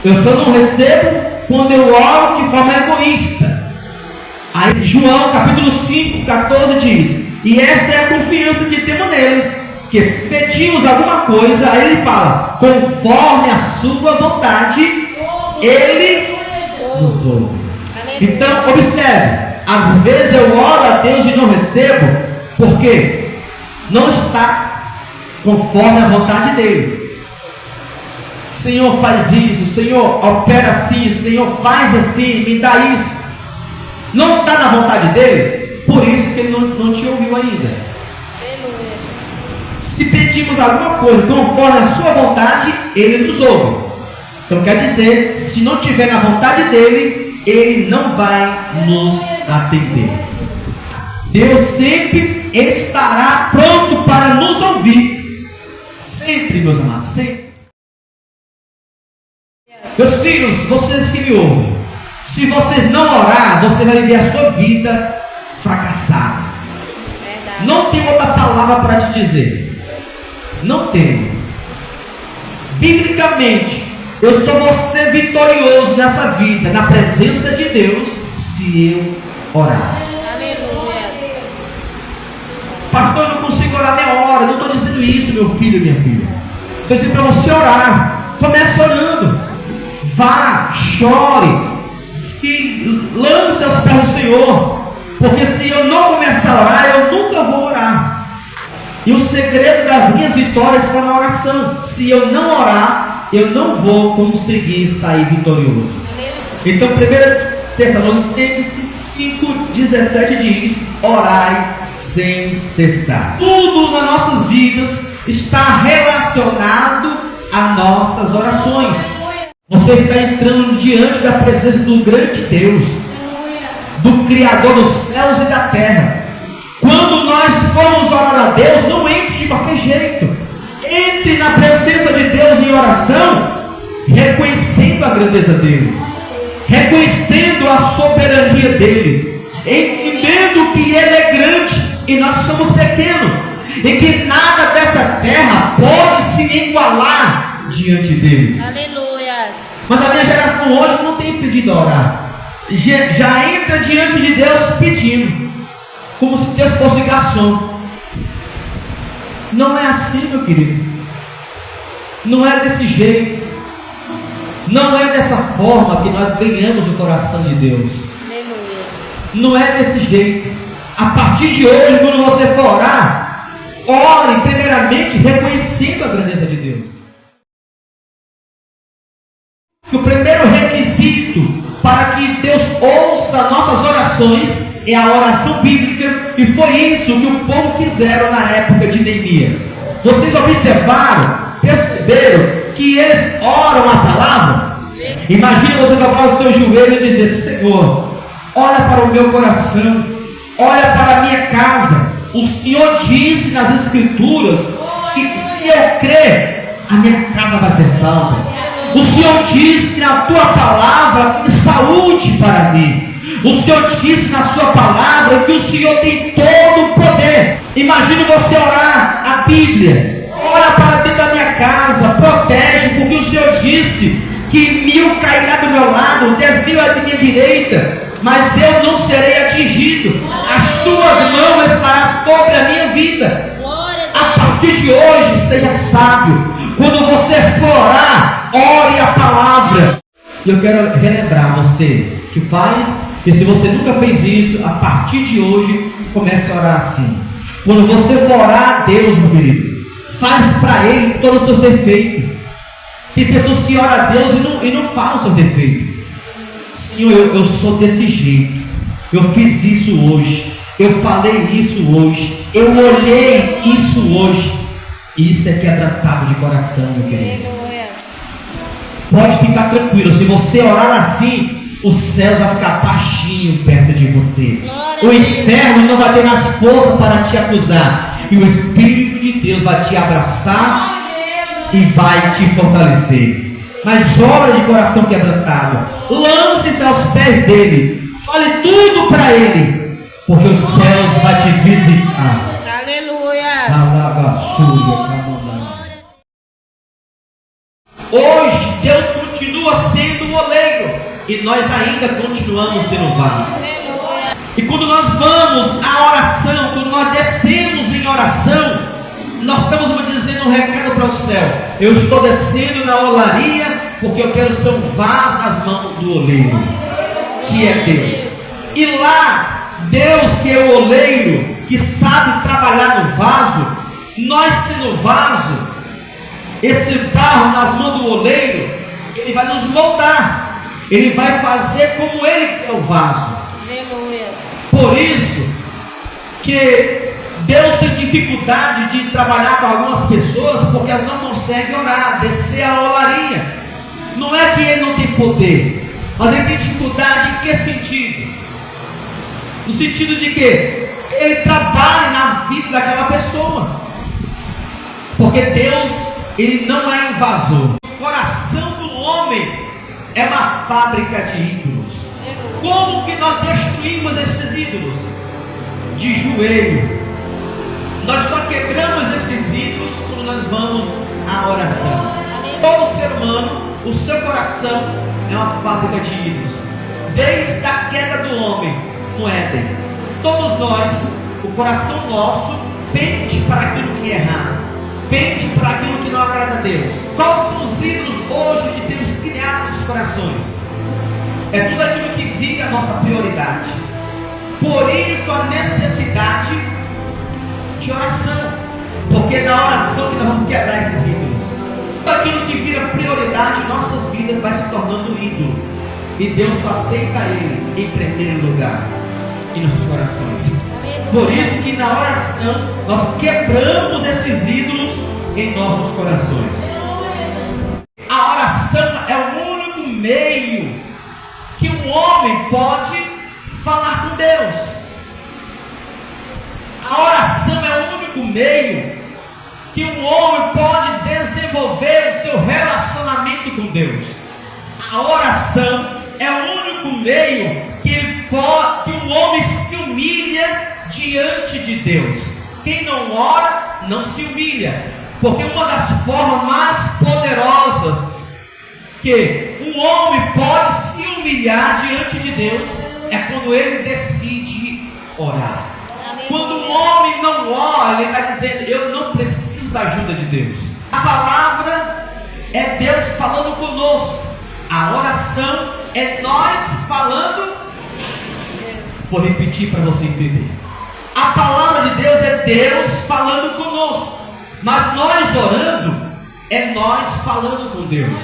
Eu só não recebo quando eu oro de forma egoísta. Aí João capítulo 5, 14 diz: e esta é a confiança que temos nele, que se pedimos alguma coisa, aí ele fala, conforme a sua vontade, ele nos ouve. Então, observe, às vezes eu oro a Deus e não recebo, porque não está conforme a vontade dele. Senhor, faz isso, Senhor, opera assim, Senhor, faz assim, me dá isso. Não está na vontade dele, por isso que ele não te ouviu ainda. Se pedimos alguma coisa conforme a sua vontade, ele nos ouve. Então quer dizer, se não tiver na vontade dele, ele não vai nos atender. Deus sempre estará pronto para nos ouvir. Sempre, meus amados, sempre. Meus filhos, vocês que me ouvem, se vocês não orar, você vai viver a sua vida fracassada. Verdade. Não tem outra palavra para te dizer. Não tem. Biblicamente, eu só vou ser vitorioso nessa vida, na presença de Deus, se eu orar. Aleluia. Pastor, eu não consigo orar nem hora. Não estou dizendo isso, meu filho e minha filha. Estou dizendo para você orar. Comece orando. Vá, chore, se lance aos pés do Senhor, porque se eu não começar a orar, eu nunca vou orar. E o segredo das minhas vitórias está na oração. Se eu não orar, eu não vou conseguir sair vitorioso. Então, 1 Tessalonicenses 5,17 diz: orai sem cessar. Tudo nas nossas vidas está relacionado às nossas orações. Você está entrando diante da presença do grande Deus, do Criador dos céus e da terra. Quando nós formos orar a Deus, não entre de qualquer jeito. Entre na presença de Deus em oração, reconhecendo a grandeza dele, reconhecendo a soberania dele, entendendo que ele é grande e nós somos pequenos, e que nada dessa terra pode se igualar diante dele. Aleluia. Mas a minha geração hoje não tem pedido a orar. Já entra diante de Deus pedindo, como se Deus fosse garçom. Não é assim, meu querido. Não é desse jeito. Não é dessa forma que nós ganhamos o coração de Deus. Não é desse jeito. A partir de hoje, quando você for orar, ore primeiramente reconhecendo a grandeza de Deus. Que o primeiro requisito para que Deus ouça nossas orações é a oração bíblica, e foi isso que o povo fizeram na época de Neemias. Vocês observaram, perceberam que eles oram a palavra? Imagina você dobrar o seu joelho e dizer: Senhor, olha para o meu coração, olha para a minha casa. O Senhor disse nas Escrituras que se eu crer, a minha casa vai ser salva. O Senhor disse que na tua palavra tem saúde para mim. O Senhor disse na sua palavra que o Senhor tem todo o poder. Imagine você orar a Bíblia. Olha para dentro da minha casa, protege, porque o Senhor disse que 1000 cairá do meu lado, 10.000 à minha direita, mas eu não serei atingido. As tuas mãos estarão sobre a minha vida. A partir de hoje, seja sábio. Quando você for orar, ore a palavra. E eu quero relembrar você que faz, e se você nunca fez isso, a partir de hoje, comece a orar assim. Quando você for orar a Deus, meu querido, faz para Ele todos os seus defeitos. Tem pessoas que oram a Deus e não falam os seus defeitos. Senhor, eu sou desse jeito. Eu fiz isso hoje. Eu falei isso hoje. Eu olhei isso hoje. Isso é quebrantado de coração, meu querido. Pode ficar tranquilo. Se você orar assim, o céu vai ficar baixinho perto de você. O inferno não vai ter mais força para te acusar. E o Espírito de Deus vai te abraçar e vai te fortalecer. Mas ora de coração quebrantado. Lance-se aos pés dele. Fale tudo para ele. Porque os céus vão te visitar. Hoje Deus continua sendo e nós ainda continuamos sendo vasos. E quando nós vamos à oração, quando nós descemos em oração, nós estamos dizendo um recado para o céu: eu estou descendo na olaria porque eu quero ser um vaso nas mãos do oleiro, que é Deus. E lá, Deus, que é o oleiro, que sabe trabalhar no vaso, nós sendo vaso, esse barro nas mãos do oleiro, ele vai nos moldar, ele vai fazer como ele quer o vaso. Aleluia. Por isso que Deus tem dificuldade de trabalhar com algumas pessoas, porque elas não conseguem orar, descer a olaria. Não é que ele não tem poder, mas ele tem dificuldade em que sentido? No sentido de que ele trabalha na vida daquela pessoa, porque Deus, ele não é invasor. O coração do homem é uma fábrica de ídolos. Como que nós destruímos esses ídolos? De joelho. Nós só quebramos esses ídolos quando nós vamos à oração. Todo ser humano, o seu coração é uma fábrica de ídolos. Desde a queda do homem no Éden, todos nós, o coração nosso pende para aquilo que é errado, pende para aquilo que não agrada a Deus. Quais são os ídolos hoje que Deus criado nos nossos corações? É tudo aquilo que vira a nossa prioridade. Por isso a necessidade de oração, porque na oração que nós vamos quebrar esses ídolos. Tudo aquilo que vira prioridade em nossas vidas vai se tornando ídolo, e Deus só aceita ele em primeiro lugar em nossos corações. Por isso que na oração nós quebramos esses ídolos em nossos corações. A oração é o único meio que um homem pode falar com Deus. A oração é o único meio que um homem pode desenvolver o seu relacionamento com Deus. A oração é o único meio que um homem se humilha diante de Deus. Quem não ora, não se humilha. Porque uma das formas mais poderosas que um homem pode se humilhar diante de Deus é quando ele decide orar. Quando um homem não ora, ele está dizendo: eu não preciso da ajuda de Deus. A palavra é Deus falando conosco. A oração é nós falando. Vou repetir para você entender. A palavra de Deus é Deus falando conosco, mas nós orando é nós falando com Deus.